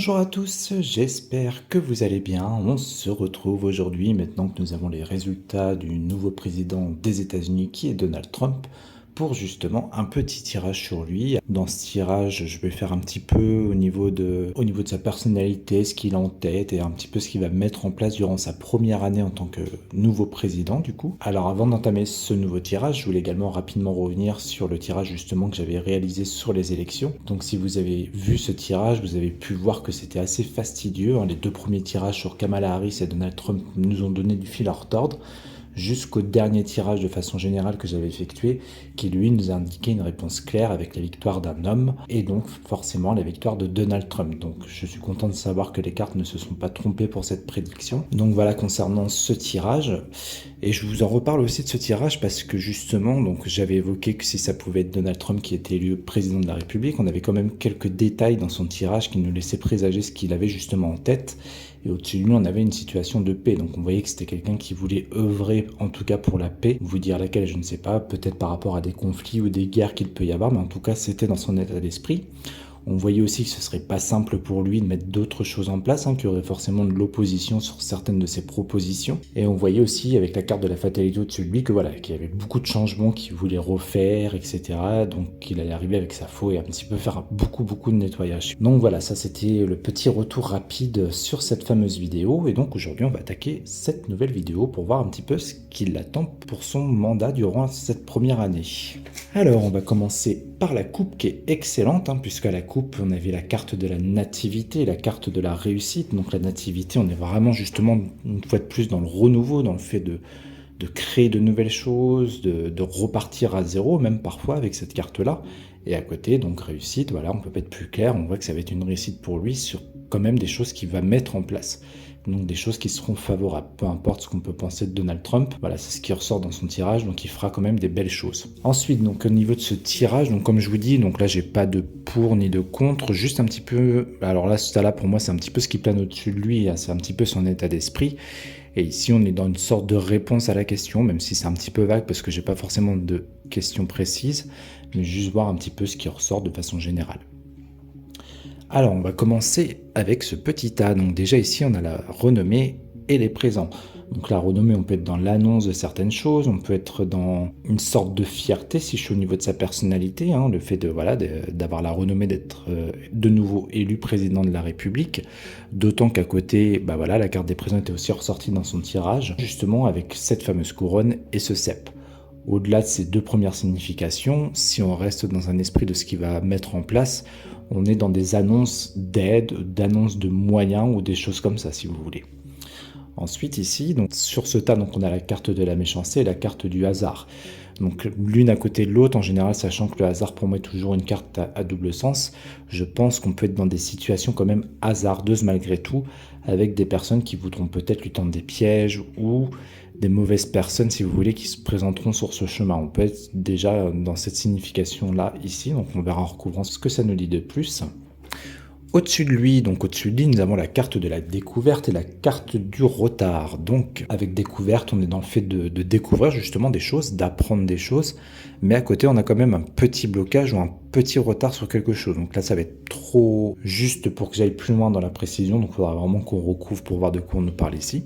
Bonjour à tous, j'espère que vous allez bien. On se retrouve aujourd'hui maintenant que nous avons les résultats du nouveau président des États-Unis qui est Donald Trump pour justement un petit tirage sur lui. Dans ce tirage, je vais faire un petit peu au niveau de sa personnalité, ce qu'il a en tête et un petit peu ce qu'il va mettre en place durant sa première année en tant que nouveau président du coup. Alors avant d'entamer ce nouveau tirage, je voulais également rapidement revenir sur le tirage justement que j'avais réalisé sur les élections. Donc si vous avez vu ce tirage, vous avez pu voir que c'était assez fastidieux. Les deux premiers tirages sur Kamala Harris et Donald Trump nous ont donné du fil à retordre, jusqu'au dernier tirage de façon générale que j'avais effectué, qui lui nous a indiqué une réponse claire avec la victoire d'un homme, et donc forcément la victoire de Donald Trump. Donc je suis content de savoir que les cartes ne se sont pas trompées pour cette prédiction. Donc voilà concernant ce tirage, et je vous en reparle aussi de ce tirage parce que justement, donc j'avais évoqué que si ça pouvait être Donald Trump qui était élu président de la République, on avait quand même quelques détails dans son tirage qui nous laissaient présager ce qu'il avait justement en tête. Et au-dessus de lui, on avait une situation de paix. Donc on voyait que c'était quelqu'un qui voulait œuvrer, en tout cas pour la paix. Vous dire laquelle, je ne sais pas, peut-être par rapport à des conflits ou des guerres qu'il peut y avoir, mais en tout cas, c'était dans son état d'esprit. On voyait aussi que ce serait pas simple pour lui de mettre d'autres choses en place, qu'il y aurait forcément de l'opposition sur certaines de ses propositions. Et on voyait aussi avec la carte de la fatalité au-dessus de lui que voilà, qu'il y avait beaucoup de changements qu'il voulait refaire, etc. Donc il allait arriver avec sa faux et un petit peu faire beaucoup de nettoyage. Donc voilà, ça c'était le petit retour rapide sur cette fameuse vidéo. Et donc aujourd'hui on va attaquer cette nouvelle vidéo pour voir un petit peu ce qui l'attend pour son mandat durant cette première année. Alors on va commencer par la coupe qui est excellente, puisqu'à la coupe on avait la carte de la nativité, la carte de la réussite. Donc la nativité, on est vraiment justement une fois de plus dans le renouveau, dans le fait de créer de nouvelles choses, de repartir à zéro, même parfois avec cette carte-là. Et à côté, donc réussite, voilà, on peut pas être plus clair, on voit que ça va être une réussite pour lui sur quand même des choses qu'il va mettre en place. Donc des choses qui seront favorables, peu importe ce qu'on peut penser de Donald Trump. Voilà, c'est ce qui ressort dans son tirage, donc il fera quand même des belles choses. Ensuite, donc au niveau de ce tirage, donc comme je vous dis, donc là j'ai pas de pour ni de contre, juste un petit peu. Alors là, ça là pour moi, c'est un petit peu ce qui plane au-dessus de lui, c'est un petit peu son état d'esprit. Et ici, on est dans une sorte de réponse à la question, même si c'est un petit peu vague parce que j'ai pas forcément de questions précises, mais juste voir un petit peu ce qui ressort de façon générale. Alors, on va commencer avec ce petit A. Donc déjà ici, on a la renommée et les présents. Donc la renommée, on peut être dans l'annonce de certaines choses, on peut être dans une sorte de fierté si je suis au niveau de sa personnalité, le fait d'avoir la renommée d'être de nouveau élu président de la République, d'autant qu'à côté, la carte des présents était aussi ressortie dans son tirage, justement avec cette fameuse couronne et ce cep. Au-delà de ces deux premières significations, si on reste dans un esprit de ce qu'il va mettre en place, on est dans des annonces d'aide, d'annonces de moyens ou des choses comme ça si vous voulez. Ensuite ici, donc, sur ce tas, donc, on a la carte de la méchanceté et la carte du hasard. Donc l'une à côté de l'autre, en général, sachant que le hasard pour moi est toujours une carte à double sens, je pense qu'on peut être dans des situations quand même hasardeuses malgré tout, avec des personnes qui voudront peut-être lui tendre des pièges ou des mauvaises personnes, si vous voulez, qui se présenteront sur ce chemin. On peut être déjà dans cette signification-là ici, donc on verra en recouvrant ce que ça nous dit de plus. Au-dessus de lui, nous avons la carte de la découverte et la carte du retard. Donc, avec découverte, on est dans le fait de découvrir justement des choses, d'apprendre des choses, mais à côté, on a quand même un petit blocage ou un petit retard sur quelque chose. Donc là, ça va être trop juste pour que j'aille plus loin dans la précision, donc il faudra vraiment qu'on recouvre pour voir de quoi on nous parle ici.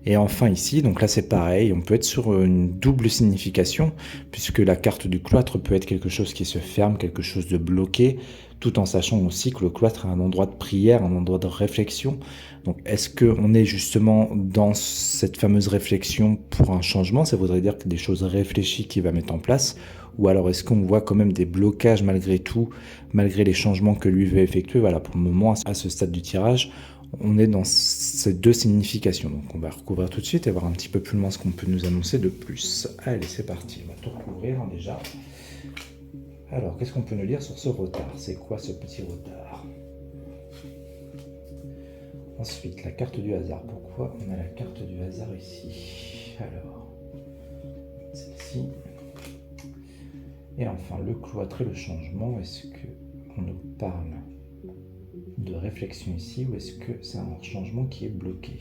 Et enfin ici, donc là c'est pareil, on peut être sur une double signification, puisque la carte du cloître peut être quelque chose qui se ferme, quelque chose de bloqué, tout en sachant aussi que le cloître est un endroit de prière, un endroit de réflexion. Donc est-ce qu'on est justement dans cette fameuse réflexion pour un changement? Ça voudrait dire que des choses réfléchies qu'il va mettre en place, ou alors est-ce qu'on voit quand même des blocages malgré tout, malgré les changements que lui veut effectuer? Voilà, pour le moment, à ce stade du tirage, on est dans ces deux significations. Donc on va recouvrir tout de suite et voir un petit peu plus loin ce qu'on peut nous annoncer de plus. Allez, c'est parti, on va tout recouvrir déjà. Alors, qu'est-ce qu'on peut nous lire sur ce retard? C'est quoi ce petit retard? Ensuite, la carte du hasard. Pourquoi on a la carte du hasard ici? Alors, celle-ci. Et enfin, le cloître et le changement. Est-ce qu'on nous parle de réflexion ici ou est-ce que c'est un changement qui est bloqué?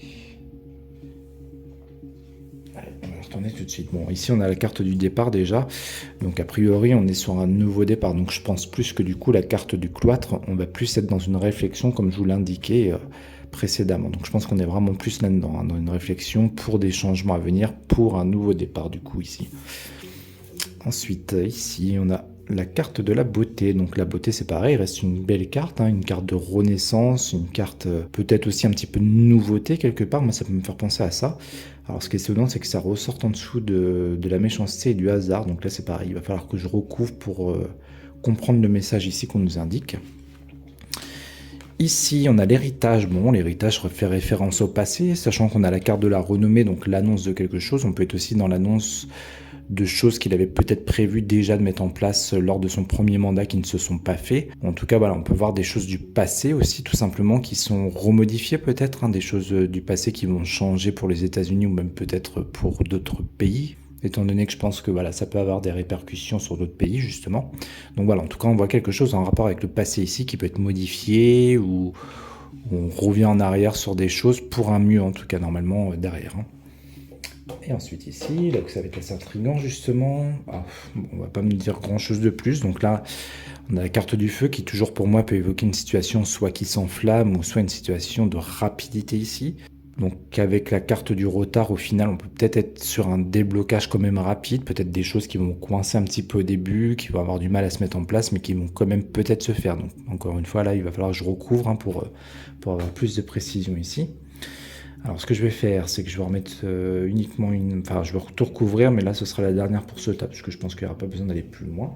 Allez, on va retourner tout de suite. Bon, ici on a la carte du départ déjà, donc a priori on est sur un nouveau départ, donc je pense plus que du coup la carte du cloître, on va plus être dans une réflexion comme je vous l'indiquais précédemment. Donc je pense qu'on est vraiment plus là-dedans, hein, dans une réflexion pour des changements à venir, pour un nouveau départ du coup ici. Ensuite, ici on a la carte de la beauté. Donc la beauté c'est pareil, il reste une belle carte, hein, une carte de renaissance, une carte peut-être aussi un petit peu de nouveauté quelque part. Moi ça peut me faire penser à ça. Alors ce qui est étonnant c'est que ça ressorte en dessous de la méchanceté et du hasard. Donc là c'est pareil, il va falloir que je recouvre pour comprendre le message ici qu'on nous indique. Ici, on a l'héritage. Bon, l'héritage fait référence au passé, sachant qu'on a la carte de la renommée, donc l'annonce de quelque chose. On peut être aussi dans l'annonce de choses qu'il avait peut-être prévu déjà de mettre en place lors de son premier mandat qui ne se sont pas faits. En tout cas, voilà, on peut voir des choses du passé aussi, tout simplement, qui sont remodifiées peut-être, hein, des choses du passé qui vont changer pour les États-Unis ou même peut-être pour d'autres pays. Étant donné que je pense que voilà, ça peut avoir des répercussions sur d'autres pays, justement. Donc voilà, en tout cas, on voit quelque chose en rapport avec le passé ici qui peut être modifié ou on revient en arrière sur des choses pour un mieux, en tout cas, normalement, derrière. Hein. Et ensuite ici, là où ça va être assez intriguant, justement, bon, on va pas me dire grand-chose de plus. Donc là, on a la carte du feu qui, toujours pour moi, peut évoquer une situation soit qui s'enflamme ou soit une situation de rapidité ici. Donc avec la carte du retard, au final, on peut peut-être être sur un déblocage quand même rapide, peut-être des choses qui vont coincer un petit peu au début, qui vont avoir du mal à se mettre en place, mais qui vont quand même peut-être se faire. Donc encore une fois, là, il va falloir que je recouvre hein, pour avoir plus de précision ici. Alors ce que je vais faire, c'est que je vais remettre uniquement une... Enfin, je vais tout recouvrir, mais là, ce sera la dernière pour ce tas, parce que je pense qu'il n'y aura pas besoin d'aller plus loin.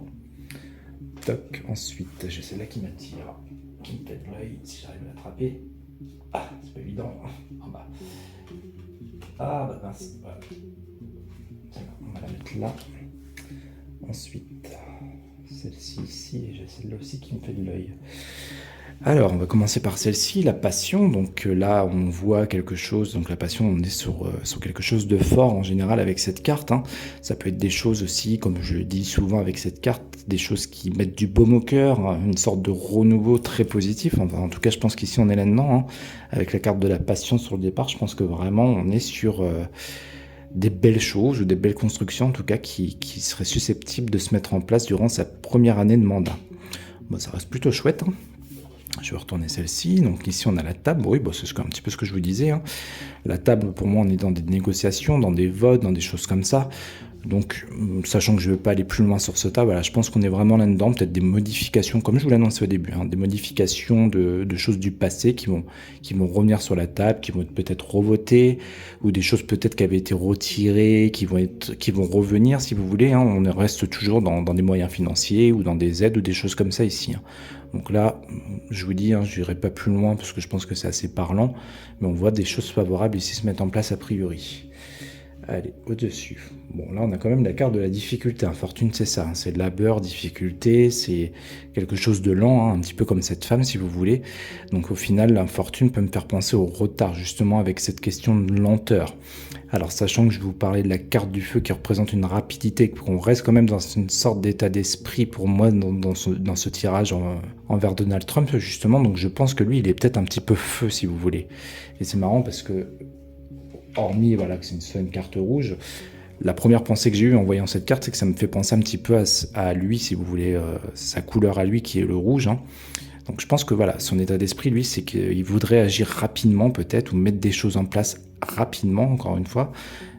Toc, ensuite, j'ai celle-là qui m'attire, qui me pète l'œil, si j'arrive à l'attraper. Ah, c'est pas évident. En bas. Ah, bah mince. Voilà. On va la mettre là. Ensuite, celle-ci ici, et j'ai celle-là aussi qui me fait de l'œil. Alors, on va commencer par celle-ci, la passion. Donc là, on voit quelque chose. Donc la passion, on est sur quelque chose de fort en général avec cette carte. Hein. Ça peut être des choses aussi, comme je le dis souvent avec cette carte, des choses qui mettent du baume au cœur, hein, une sorte de renouveau très positif. Enfin, en tout cas, je pense qu'ici, on est là-dedans. Hein. Avec la carte de la passion sur le départ, je pense que vraiment, on est sur des belles choses ou des belles constructions, en tout cas, qui seraient susceptibles de se mettre en place durant sa première année de mandat. Bon, ça reste plutôt chouette. Hein. Je vais retourner celle-ci. Donc ici, on a la table. Oui, bon, c'est un petit peu ce que je vous disais. Hein. La table, pour moi, on est dans des négociations, dans des votes, dans des choses comme ça. Donc, sachant que je ne veux pas aller plus loin sur ce tas, voilà, je pense qu'on est vraiment là-dedans. Peut-être des modifications, comme je vous l'annonçais au début, hein, des modifications de choses du passé qui vont revenir sur la table, qui vont être peut-être revotées, ou des choses peut-être qui avaient été retirées, qui vont revenir, si vous voulez. Hein. On reste toujours dans des moyens financiers ou dans des aides ou des choses comme ça ici. Hein. Donc là, je vous dis, hein, je n'irai pas plus loin parce que je pense que c'est assez parlant, mais on voit des choses favorables ici se mettre en place a priori. Allez, au-dessus. Bon, là, on a quand même la carte de la difficulté. Fortune, c'est ça. Hein, c'est labeur, difficulté, c'est quelque chose de lent, hein, un petit peu comme cette femme, si vous voulez. Donc, au final, l'infortune peut me faire penser au retard, justement, avec cette question de lenteur. Alors, sachant que je vais vous parler de la carte du feu qui représente une rapidité, qu'on reste quand même dans une sorte d'état d'esprit, pour moi, dans ce tirage envers Donald Trump, justement. Donc, je pense que lui, il est peut-être un petit peu feu, si vous voulez. Et c'est marrant parce que hormis voilà, que c'est une carte rouge, la première pensée que j'ai eue en voyant cette carte, c'est que ça me fait penser un petit peu à lui, si vous voulez, sa couleur à lui qui est le rouge. Hein. Donc je pense que voilà, son état d'esprit, lui, c'est qu'il voudrait agir rapidement peut-être, ou mettre des choses en place rapidement, encore une fois,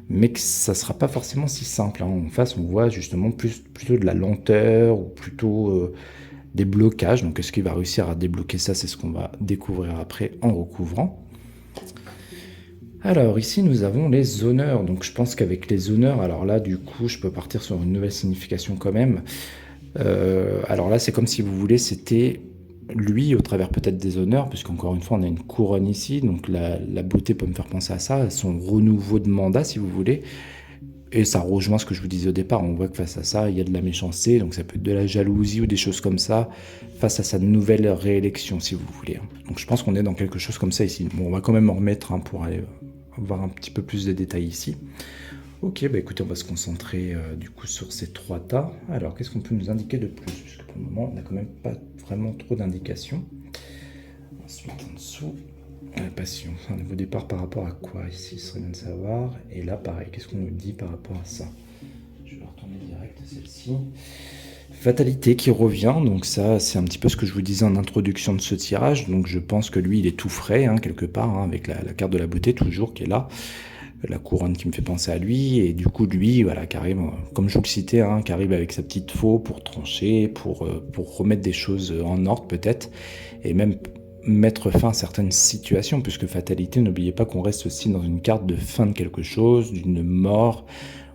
mais que ça ne sera pas forcément si simple. Hein. En face, on voit justement plutôt de la lenteur, ou plutôt des blocages. Donc est-ce qu'il va réussir à débloquer ça? C'est ce qu'on va découvrir après en recouvrant. Alors ici nous avons les honneurs, donc je pense qu'avec les honneurs, alors là du coup je peux partir sur une nouvelle signification quand même. Alors là c'est comme si vous voulez c'était lui au travers peut-être des honneurs, puisqu'encore une fois on a une couronne ici, donc la beauté peut me faire penser à ça, à son renouveau de mandat si vous voulez. Et ça rejoint ce que je vous disais au départ, on voit que face à ça il y a de la méchanceté, donc ça peut être de la jalousie ou des choses comme ça, face à sa nouvelle réélection si vous voulez. Donc je pense qu'on est dans quelque chose comme ça ici. Bon on va quand même en remettre pour aller voir un petit peu plus de détails ici. Ok, bah écoutez, on va se concentrer du coup sur ces trois tas. Alors, qu'est-ce qu'on peut nous indiquer de plus? Puisque pour le moment, on n'a quand même pas vraiment trop d'indications. Ensuite, en dessous. La passion, c'est un nouveau départ par rapport à quoi ici? Ce serait bien de savoir. Et là, pareil, qu'est-ce qu'on nous dit par rapport à ça? Je vais retourner direct à celle-ci. Fatalité qui revient, donc ça c'est un petit peu ce que je vous disais en introduction de ce tirage, donc je pense que lui il est tout frais hein, quelque part, hein, avec la carte de la beauté toujours qui est là, la couronne qui me fait penser à lui, et du coup lui, voilà, qui arrive, comme je vous le citais, hein, qui arrive avec sa petite faux pour trancher, pour remettre des choses en ordre peut-être, et même mettre fin à certaines situations, puisque fatalité, n'oubliez pas qu'on reste aussi dans une carte de fin de quelque chose, d'une mort,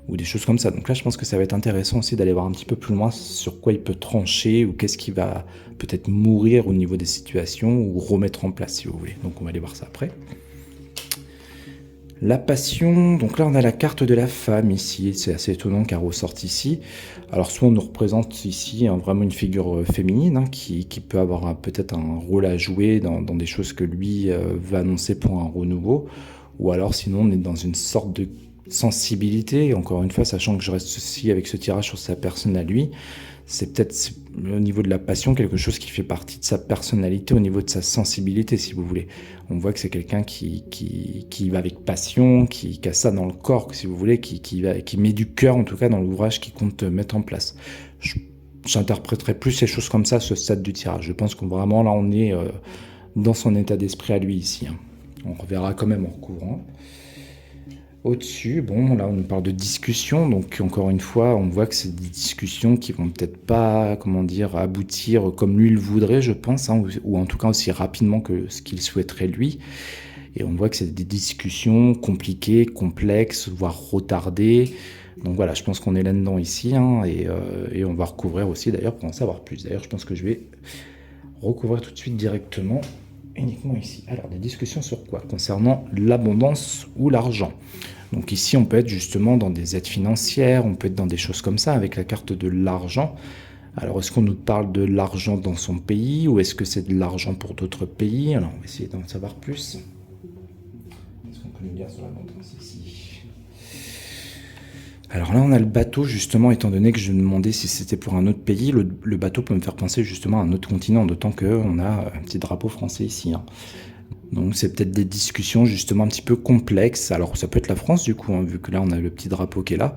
ou des choses comme ça. Donc là, je pense que ça va être intéressant aussi d'aller voir un petit peu plus loin sur quoi il peut trancher, ou qu'est-ce qui va peut-être mourir au niveau des situations, ou remettre en place si vous voulez. Donc on va aller voir ça après. La passion, donc là on a la carte de la femme ici, c'est assez étonnant qu'elle ressorte ici. Alors soit on nous représente ici vraiment une figure féminine hein, qui peut avoir peut-être un rôle à jouer dans des choses que lui va annoncer pour un renouveau, ou alors sinon on est dans une sorte de sensibilité, encore une fois sachant que je reste aussi avec ce tirage sur sa personne à lui, c'est peut-être au niveau de la passion quelque chose qui fait partie de sa personnalité, au niveau de sa sensibilité si vous voulez. On voit que c'est quelqu'un qui va avec passion, qui a ça dans le corps si vous voulez, qui met du cœur en tout cas dans l'ouvrage qu'il compte mettre en place. J'interpréterai plus ces choses comme ça à ce stade du tirage. Je pense qu'on vraiment là on est dans son état d'esprit à lui ici. Hein. On reverra quand même en recouvrant. Au-dessus, bon, là on nous parle de discussions, donc encore une fois, on voit que c'est des discussions qui vont peut-être pas, comment dire, aboutir comme lui le voudrait, je pense, hein, ou en tout cas aussi rapidement que ce qu'il souhaiterait lui. Et on voit que c'est des discussions compliquées, complexes, voire retardées. Donc voilà, je pense qu'on est là-dedans ici, hein, et on va recouvrir aussi d'ailleurs pour en savoir plus. D'ailleurs, je pense que je vais recouvrir tout de suite directement, uniquement ici. Alors, des discussions sur quoi? Concernant l'abondance ou l'argent. Donc ici, on peut être justement dans des aides financières, on peut être dans des choses comme ça avec la carte de l'argent. Alors, est-ce qu'on nous parle de l'argent dans son pays ou est-ce que c'est de l'argent pour d'autres pays? Alors, on va essayer d'en savoir plus. Qu'est-ce qu'on peut nous dire sur l'abondance ici? Alors là, on a le bateau, justement, étant donné que je me demandais si c'était pour un autre pays. Le bateau peut me faire penser justement à un autre continent, d'autant qu'on a un petit drapeau français ici. Hein. Donc c'est peut-être des discussions justement un petit peu complexes. Alors ça peut être la France du coup, hein, vu que là on a le petit drapeau qui est là.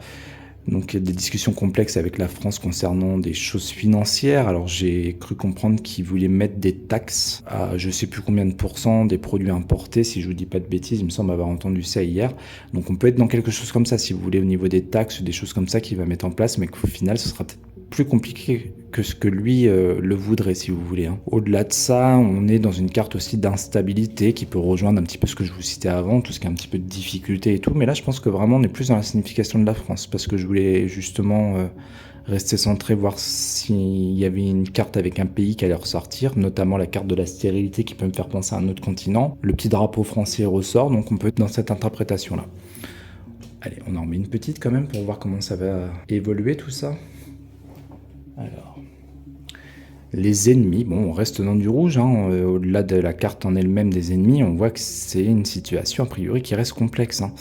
Donc il y a des discussions complexes avec la France concernant des choses financières. Alors j'ai cru comprendre qu'ils voulaient mettre des taxes à je sais plus combien de pourcents des produits importés, si je vous dis pas de bêtises, il me semble avoir entendu ça hier. Donc on peut être dans quelque chose comme ça si vous voulez au niveau des taxes, des choses comme ça qu'il va mettre en place, mais qu'au final ce sera peut-être plus compliqué que ce que lui le voudrait si vous voulez. Hein. Au-delà de ça, on est dans une carte aussi d'instabilité qui peut rejoindre un petit peu ce que je vous citais avant, tout ce qui est un petit peu de difficulté et tout, mais là je pense que vraiment on est plus dans la signification de la France, parce que je voulais justement rester centré, voir s'il y avait une carte avec un pays qui allait ressortir, notamment la carte de la stérilité qui peut me faire penser à un autre continent. Le petit drapeau français ressort, donc on peut être dans cette interprétation-là. Allez, on en remet une petite quand même pour voir comment ça va évoluer tout ça. Alors, les ennemis, bon, on reste dans du rouge, hein, au-delà de la carte en elle-même des ennemis, on voit que c'est une situation a priori qui reste complexe. Hein.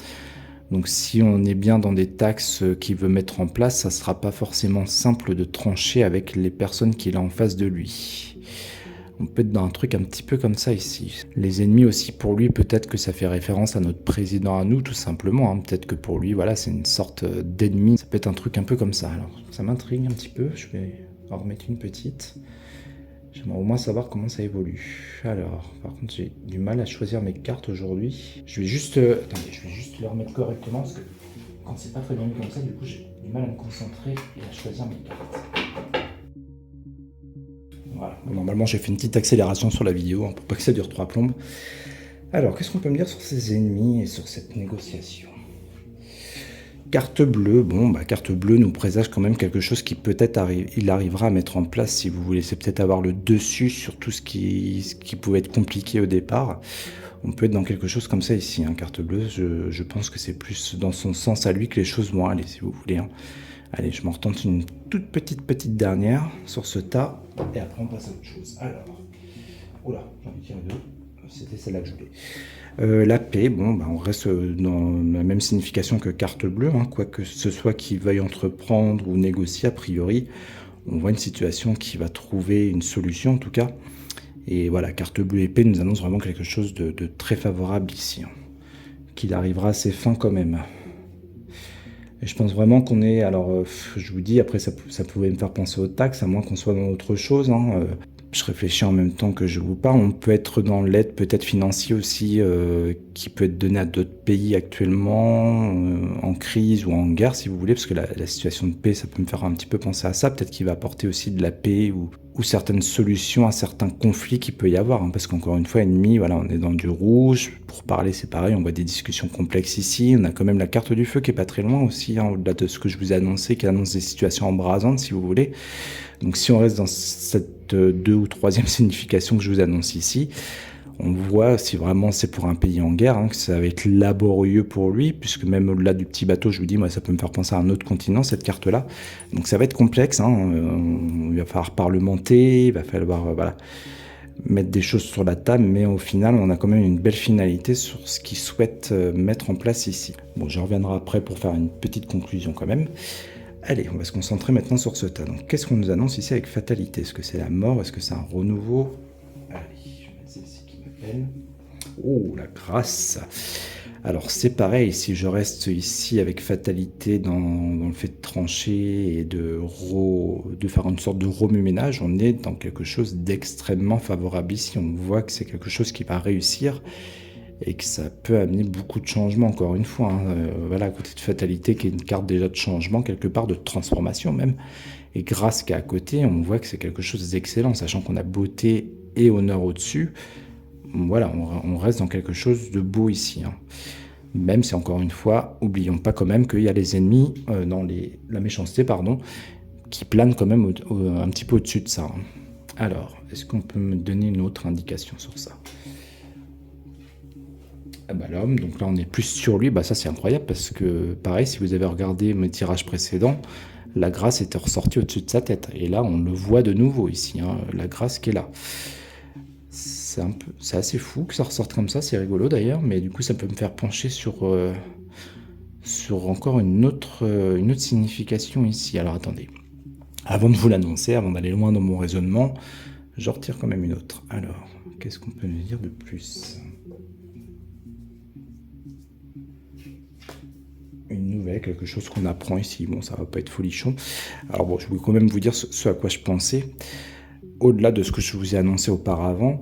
Donc si on est bien dans des taxes qu'il veut mettre en place, ça ne sera pas forcément simple de trancher avec les personnes qu'il a en face de lui. On peut être dans un truc un petit peu comme ça ici. Les ennemis aussi, pour lui, peut-être que ça fait référence à notre président à nous, tout simplement. Hein. Peut-être que pour lui, voilà, c'est une sorte d'ennemi. Ça peut être un truc un peu comme ça. Alors, ça m'intrigue un petit peu. Je vais en remettre une petite. J'aimerais au moins savoir comment ça évolue. Alors, par contre, j'ai du mal à choisir mes cartes aujourd'hui. Je vais juste... attendez, je vais juste les remettre correctement, parce que quand c'est pas très bien mis comme ça, du coup, j'ai du mal à me concentrer et à choisir mes cartes. Voilà. Bon, normalement, j'ai fait une petite accélération sur la vidéo, hein, pour pas que ça dure 3 plombes. Alors, qu'est-ce qu'on peut me dire sur ces ennemis et sur cette négociation? Carte bleue, bon, carte bleue nous présage quand même quelque chose qui peut-être il arrivera à mettre en place, si vous voulez. C'est peut-être avoir le dessus sur tout ce qui pouvait être compliqué au départ. On peut être dans quelque chose comme ça ici, hein, carte bleue. Je pense que c'est plus dans son sens à lui que les choses vont aller, si vous voulez. Hein. Allez, je m'en retente une toute petite dernière sur ce tas, et après on passe à autre chose. Alors, oula, j'en ai tiré deux. C'était celle-là que je voulais. La paix, bon, on reste dans la même signification que carte bleue, hein, quoi que ce soit qu'il veuille entreprendre ou négocier, a priori, on voit une situation qui va trouver une solution en tout cas. Et voilà, carte bleue épée nous annonce vraiment quelque chose de très favorable ici, hein, qu'il arrivera à ses fins quand même. Et je pense vraiment qu'on est... Alors, je vous dis, après, ça pouvait me faire penser aux taxes, à moins qu'on soit dans autre chose, hein. Je réfléchis en même temps que je vous parle. On peut être dans l'aide peut-être financier aussi, qui peut être donnée à d'autres pays actuellement, en crise ou en guerre, si vous voulez, parce que la situation de paix, ça peut me faire un petit peu penser à ça. Peut-être qu'il va apporter aussi de la paix ou certaines solutions à certains conflits qu'il peut y avoir, hein, parce qu'encore une fois, ennemi, voilà, on est dans du rouge. Pour parler, c'est pareil, on voit des discussions complexes ici. On a quand même la carte du feu qui est pas très loin aussi, hein, au-delà de ce que je vous ai annoncé, qui annonce des situations embrasantes, si vous voulez. Donc si on reste dans cette deux ou troisième signification que je vous annonce ici, on voit si vraiment c'est pour un pays en guerre, hein, que ça va être laborieux pour lui, puisque même au-delà du petit bateau, je vous dis, moi ça peut me faire penser à un autre continent, cette carte-là. Donc ça va être complexe, hein, il va falloir parlementer, il va falloir voilà, mettre des choses sur la table, mais au final on a quand même une belle finalité sur ce qu'il souhaite mettre en place ici. Bon, je reviendrai après pour faire une petite conclusion quand même. Allez, on va se concentrer maintenant sur ce tas. Donc, qu'est-ce qu'on nous annonce ici avec fatalité? Est-ce que c'est la mort? Est-ce que c'est un renouveau? Allez, je vais mettre celle-ci qui m'appelle. Oh, la grâce! Alors, c'est pareil, si je reste ici avec fatalité dans le fait de trancher et de faire une sorte de remue-ménage, on est dans quelque chose d'extrêmement favorable ici. On voit que c'est quelque chose qui va réussir et que ça peut amener beaucoup de changements, encore une fois, hein. Voilà, à côté de fatalité, qui est une carte déjà de changement, quelque part de transformation même, et grâce qui est à côté, on voit que c'est quelque chose d'excellent, sachant qu'on a beauté et honneur au-dessus. Voilà, on reste dans quelque chose de beau ici, hein. Même si, encore une fois, oublions pas quand même qu'il y a les ennemis, la méchanceté, pardon, qui planent quand même un petit peu au-dessus de ça, hein. Alors, est-ce qu'on peut me donner une autre indication sur ça? Ah bah l'homme, donc là on est plus sur lui, bah ça c'est incroyable parce que pareil, si vous avez regardé mes tirages précédents, la grâce était ressortie au-dessus de sa tête. Et là on le voit de nouveau ici, hein, la grâce qui est là. C'est assez fou que ça ressorte comme ça, c'est rigolo d'ailleurs, mais du coup ça peut me faire pencher sur encore une autre signification ici. Alors attendez, avant de vous l'annoncer, avant d'aller loin dans mon raisonnement, je retire quand même une autre. Alors, qu'est-ce qu'on peut nous dire de plus? Une nouvelle, quelque chose qu'on apprend ici. Bon, ça va pas être folichon. Alors bon, je voulais quand même vous dire ce à quoi je pensais. Au-delà de ce que je vous ai annoncé auparavant,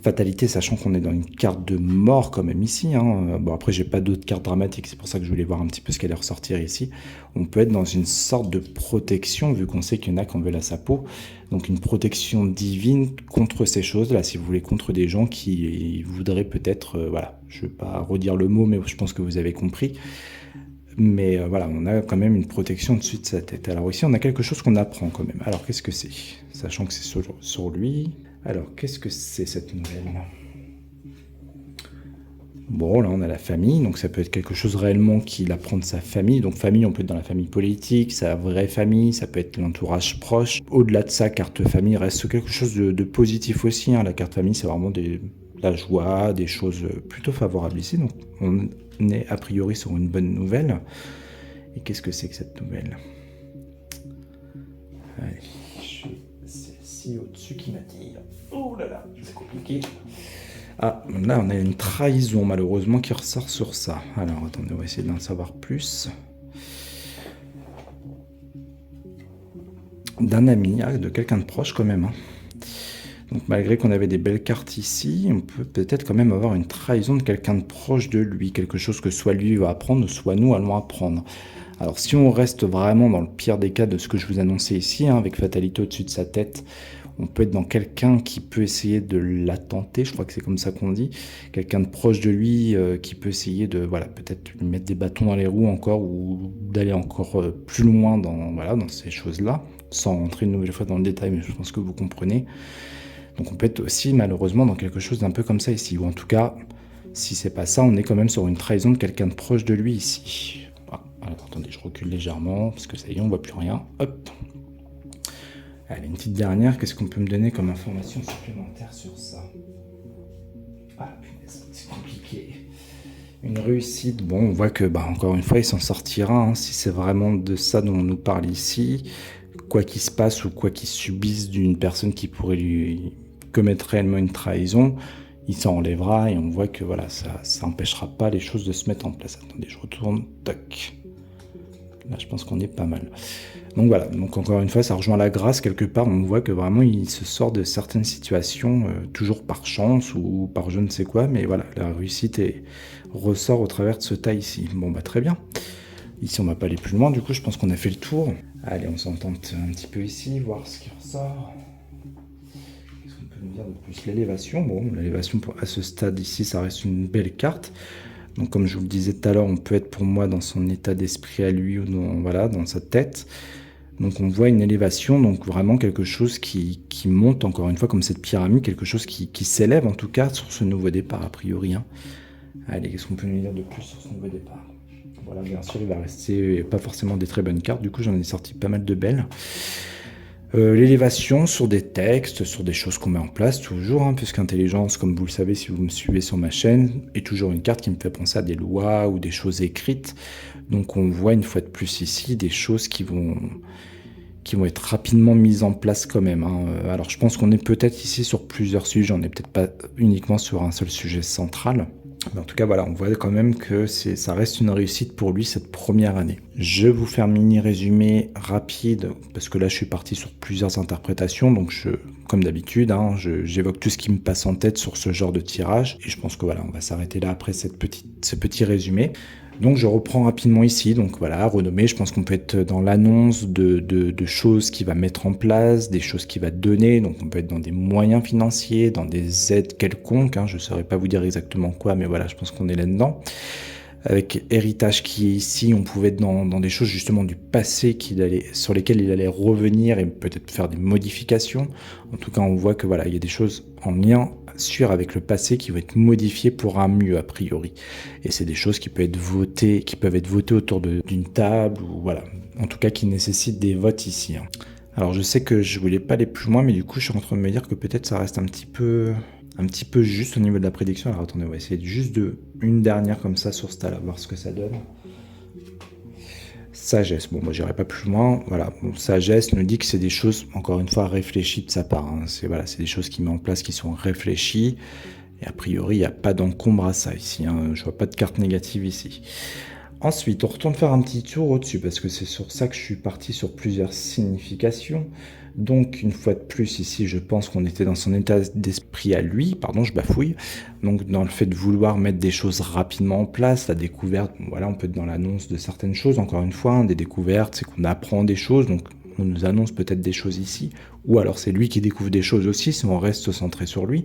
fatalité, sachant qu'on est dans une carte de mort quand même ici, hein. Bon, après, j'ai pas d'autres cartes dramatiques, c'est pour ça que je voulais voir un petit peu ce qu'elle allait ressortir ici. On peut être dans une sorte de protection, vu qu'on sait qu'il y en a qui en veulent à sa peau. Donc une protection divine contre ces choses-là, si vous voulez, contre des gens qui voudraient peut-être, voilà, je vais pas redire le mot, mais je pense que vous avez compris. Mais voilà, on a quand même une protection au-dessus de sa tête. Alors ici, on a quelque chose qu'on apprend quand même. Alors, qu'est-ce que c'est? Sachant que c'est sur lui. Alors, qu'est-ce que c'est cette nouvelle? Bon, là, on a la famille. Donc, ça peut être quelque chose réellement qu'il apprend de sa famille. Donc, famille, on peut être dans la famille politique, sa vraie famille. Ça peut être l'entourage proche. Au-delà de ça, carte famille reste quelque chose de positif aussi, hein. La carte famille, c'est vraiment la joie, des choses plutôt favorables ici. Donc, on est a priori sur une bonne nouvelle. Et qu'est-ce que c'est que cette nouvelle? Allez, j'ai celle-ci au-dessus qui m'attire. Oh là là, c'est compliqué. Ah, là on a une trahison malheureusement qui ressort sur ça. Alors attendez, on va essayer d'en savoir plus. D'un ami, de quelqu'un de proche quand même, hein. Donc malgré qu'on avait des belles cartes ici, on peut peut-être quand même avoir une trahison de quelqu'un de proche de lui, quelque chose que soit lui va apprendre, soit nous allons apprendre. Alors si on reste vraiment dans le pire des cas de ce que je vous annonçais ici, hein, avec fatalité au-dessus de sa tête, on peut être dans quelqu'un qui peut essayer de l'attenter, je crois que c'est comme ça qu'on dit, quelqu'un de proche de lui qui peut essayer de, voilà, peut-être lui mettre des bâtons dans les roues encore, ou d'aller encore plus loin dans ces choses-là, sans rentrer une nouvelle fois dans le détail, mais je pense que vous comprenez. Donc on peut être aussi malheureusement dans quelque chose d'un peu comme ça ici, ou en tout cas, si c'est pas ça, on est quand même sur une trahison de quelqu'un de proche de lui ici. Alors, attendez, je recule légèrement, parce que ça y est, on voit plus rien. Hop. Allez, une petite dernière, qu'est-ce qu'on peut me donner comme information supplémentaire sur ça? Ah, punaise, c'est compliqué. Une réussite, bon, on voit que, encore une fois, il s'en sortira, hein, si c'est vraiment de ça dont on nous parle ici, quoi qu'il se passe ou quoi qu'il subisse d'une personne qui pourrait commettre réellement une trahison, il s'en enlèvera et on voit que voilà, ça empêchera pas les choses de se mettre en place. Attendez, je retourne, tac. Là, je pense qu'on est pas mal. Donc voilà, donc encore une fois, ça rejoint la grâce quelque part. On voit que vraiment, il se sort de certaines situations, toujours par chance ou par je ne sais quoi, mais voilà, la réussite ressort au travers de ce tas ici. Bon, bah très bien. Ici, on va pas aller plus loin, du coup, je pense qu'on a fait le tour. Allez, on s'entente un petit peu ici, voir ce qui ressort. Qu'est-ce qu'on peut nous dire de plus? L'élévation, bon, l'élévation à ce stade ici, ça reste une belle carte. Donc comme je vous le disais tout à l'heure, on peut être pour moi dans son état d'esprit à lui ou dans sa tête. Donc on voit une élévation, donc vraiment quelque chose qui monte encore une fois comme cette pyramide, quelque chose qui s'élève en tout cas sur ce nouveau départ a priori. Hein. Allez, qu'est-ce qu'on peut nous dire de plus sur ce nouveau départ? Voilà, bien sûr, il va rester pas forcément des très bonnes cartes, du coup j'en ai sorti pas mal de belles. L'élévation sur des textes, sur des choses qu'on met en place toujours, hein, puisqu'intelligence, comme vous le savez si vous me suivez sur ma chaîne, est toujours une carte qui me fait penser à des lois ou des choses écrites. Donc on voit une fois de plus ici des choses qui vont être rapidement mises en place quand même. Hein. Alors je pense qu'on est peut-être ici sur plusieurs sujets, on n'est peut-être pas uniquement sur un seul sujet central. Mais en tout cas, voilà, on voit quand même que ça reste une réussite pour lui cette première année. Je vais vous faire un mini résumé rapide, parce que là, je suis parti sur plusieurs interprétations. Donc, comme d'habitude, hein, j'évoque tout ce qui me passe en tête sur ce genre de tirage. Et je pense que voilà, on va s'arrêter là après ce petit résumé. Donc je reprends rapidement ici, donc voilà, renommé, je pense qu'on peut être dans l'annonce de choses qu'il va mettre en place, des choses qu'il va donner, donc on peut être dans des moyens financiers, dans des aides quelconques, hein, je ne saurais pas vous dire exactement quoi, mais voilà, je pense qu'on est là-dedans. Avec héritage qui est ici, on pouvait être dans des choses justement du passé sur lesquelles il allait revenir et peut-être faire des modifications. En tout cas, on voit que voilà, il y a des choses en lien sûr avec le passé qui vont être modifiées pour un mieux a priori. Et c'est des choses qui peuvent être votées autour d'une table ou voilà. En tout cas, qui nécessitent des votes ici. Hein. Alors, je sais que je voulais pas aller plus loin, mais du coup, je suis en train de me dire que peut-être ça reste un petit peu juste au niveau de la prédiction. Alors attendez, on va essayer juste une dernière comme ça sur ce tas-là, voir ce que ça donne. Sagesse, bon, moi j'irai pas plus loin. Voilà, bon, sagesse nous dit que c'est des choses, encore une fois, réfléchies de sa part. Hein. C'est des choses qu'il met en place qui sont réfléchies. Et a priori, il n'y a pas d'encombre à ça ici. Hein. Je vois pas de carte négative ici. Ensuite, on retourne faire un petit tour au-dessus, parce que c'est sur ça que je suis parti sur plusieurs significations. Donc, une fois de plus, ici, je pense qu'on était dans son état d'esprit à lui, pardon, je bafouille. Donc, dans le fait de vouloir mettre des choses rapidement en place, la découverte, bon, voilà, on peut être dans l'annonce de certaines choses, encore une fois, hein, des découvertes, c'est qu'on apprend des choses, donc on nous annonce peut-être des choses ici, ou alors c'est lui qui découvre des choses aussi, si on reste centré sur lui.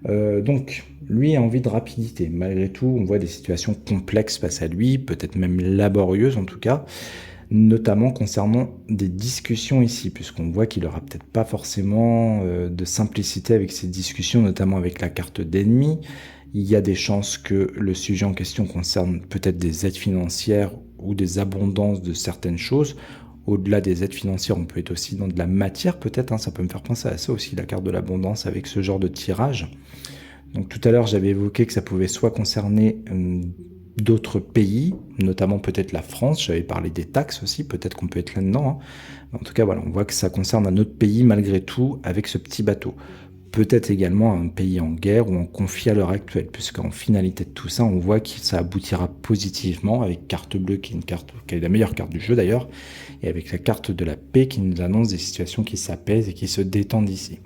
Donc, lui a envie de rapidité. Malgré tout, on voit des situations complexes face à lui, peut-être même laborieuses en tout cas, notamment concernant des discussions ici, puisqu'on voit qu'il aura peut-être pas forcément de simplicité avec ces discussions, notamment avec la carte d'ennemi. Il y a des chances que le sujet en question concerne peut-être des aides financières ou des abondances de certaines choses. Au-delà des aides financières, on peut être aussi dans de la matière peut-être, hein, ça peut me faire penser à ça aussi, la carte de l'abondance avec ce genre de tirage. Donc tout à l'heure, j'avais évoqué que ça pouvait soit concerner d'autres pays, notamment peut-être la France, j'avais parlé des taxes aussi, peut-être qu'on peut être là-dedans. Hein. En tout cas, voilà, on voit que ça concerne un autre pays malgré tout avec ce petit bateau. Peut-être également un pays en guerre ou en conflit à l'heure actuelle, puisqu'en finalité de tout ça, on voit que ça aboutira positivement avec carte bleue, qui est la meilleure carte du jeu d'ailleurs, et avec la carte de la paix qui nous annonce des situations qui s'apaisent et qui se détendent ici.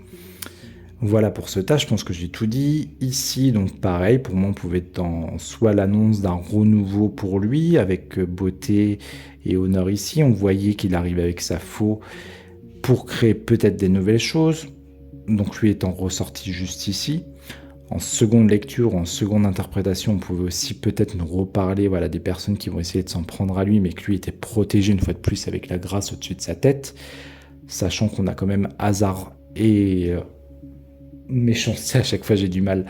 Voilà pour ce tas, je pense que j'ai tout dit. Ici, donc pareil, pour moi, on pouvait être dans soit l'annonce d'un renouveau pour lui, avec beauté et honneur ici. On voyait qu'il arrive avec sa faux pour créer peut-être des nouvelles choses. Donc lui étant ressorti juste ici. En seconde lecture, en seconde interprétation, on pouvait aussi peut-être nous reparler des personnes qui vont essayer de s'en prendre à lui, mais que lui était protégé une fois de plus avec la grâce au-dessus de sa tête, sachant qu'on a quand même hasard et méchanceté, à chaque fois j'ai du mal,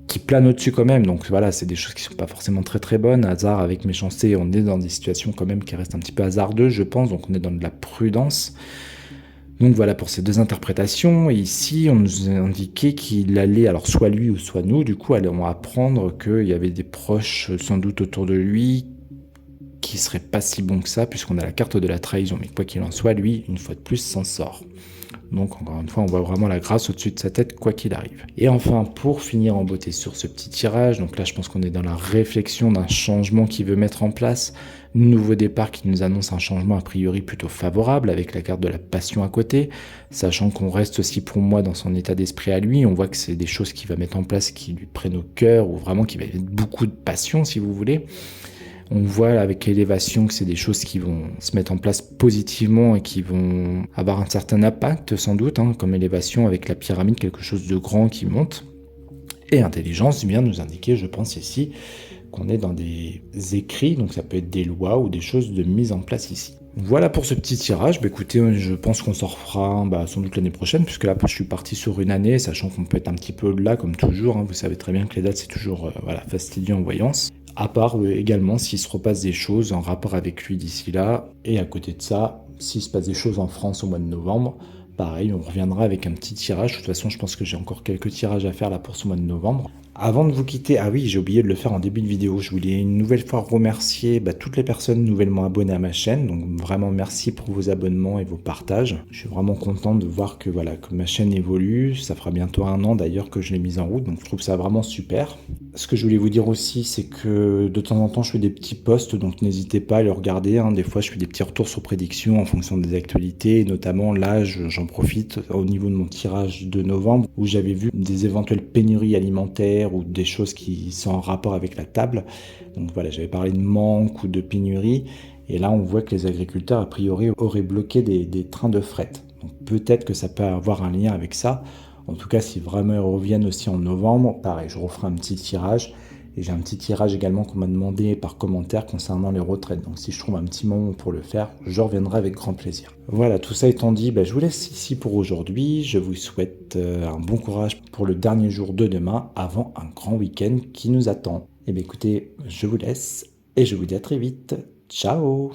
qui plane au-dessus quand même. Donc voilà, c'est des choses qui sont pas forcément très très bonnes. Hasard avec méchanceté, on est dans des situations quand même qui restent un petit peu hasardeuses, je pense, donc on est dans de la prudence. Donc voilà pour ces deux interprétations. Et ici, on nous a indiqué qu'il allait, alors soit lui ou soit nous, du coup, allons apprendre qu'il y avait des proches sans doute autour de lui qui seraient pas si bons que ça, puisqu'on a la carte de la trahison. Mais quoi qu'il en soit, lui, une fois de plus, s'en sort. Donc encore une fois, on voit vraiment la grâce au-dessus de sa tête, quoi qu'il arrive. Et enfin, pour finir en beauté sur ce petit tirage, donc là je pense qu'on est dans la réflexion d'un changement qu'il veut mettre en place. Nouveau départ qui nous annonce un changement a priori plutôt favorable avec la carte de la passion à côté, sachant qu'on reste aussi pour moi dans son état d'esprit à lui. On voit que c'est des choses qu'il va mettre en place qui lui prennent au cœur ou vraiment qui va mettre beaucoup de passion si vous voulez. On voit avec l'élévation que c'est des choses qui vont se mettre en place positivement et qui vont avoir un certain impact sans doute, hein, comme élévation avec la pyramide, quelque chose de grand qui monte. Et intelligence vient nous indiquer, je pense ici, qu'on est dans des écrits, donc ça peut être des lois ou des choses de mise en place ici. Voilà pour ce petit tirage. Bah, écoutez, je pense qu'on s'en refera sans doute l'année prochaine, puisque là, je suis parti sur une année, sachant qu'on peut être un petit peu au-delà, comme toujours. Hein. Vous savez très bien que les dates, c'est toujours fastidieux en voyance. À part également s'il se repasse des choses en rapport avec lui d'ici là. Et à côté de ça, s'il se passe des choses en France au mois de novembre, pareil, on reviendra avec un petit tirage. De toute façon, je pense que j'ai encore quelques tirages à faire là pour ce mois de novembre. Avant de vous quitter, ah oui, j'ai oublié de le faire en début de vidéo, je voulais une nouvelle fois remercier toutes les personnes nouvellement abonnées à ma chaîne, donc vraiment merci pour vos abonnements et vos partages. Je suis vraiment content de voir que ma chaîne évolue, ça fera bientôt 1 an d'ailleurs que je l'ai mise en route, donc je trouve ça vraiment super. Ce que je voulais vous dire aussi, c'est que de temps en temps je fais des petits posts, donc n'hésitez pas à les regarder, hein. Des fois je fais des petits retours sur prédictions en fonction des actualités, et notamment là j'en profite au niveau de mon tirage de novembre, où j'avais vu des éventuelles pénuries alimentaires, ou des choses qui sont en rapport avec la table. Donc voilà, j'avais parlé de manque ou de pénurie, et là on voit que les agriculteurs a priori auraient bloqué des trains de fret. Donc peut-être que ça peut avoir un lien avec ça. En tout cas, si vraiment ils reviennent aussi en novembre, pareil, je referai un petit tirage. Et j'ai un petit tirage également qu'on m'a demandé par commentaire concernant les retraites. Donc si je trouve un petit moment pour le faire, je reviendrai avec grand plaisir. Voilà, tout ça étant dit, je vous laisse ici pour aujourd'hui. Je vous souhaite un bon courage pour le dernier jour de demain avant un grand week-end qui nous attend. Et bien écoutez, je vous laisse et je vous dis à très vite. Ciao!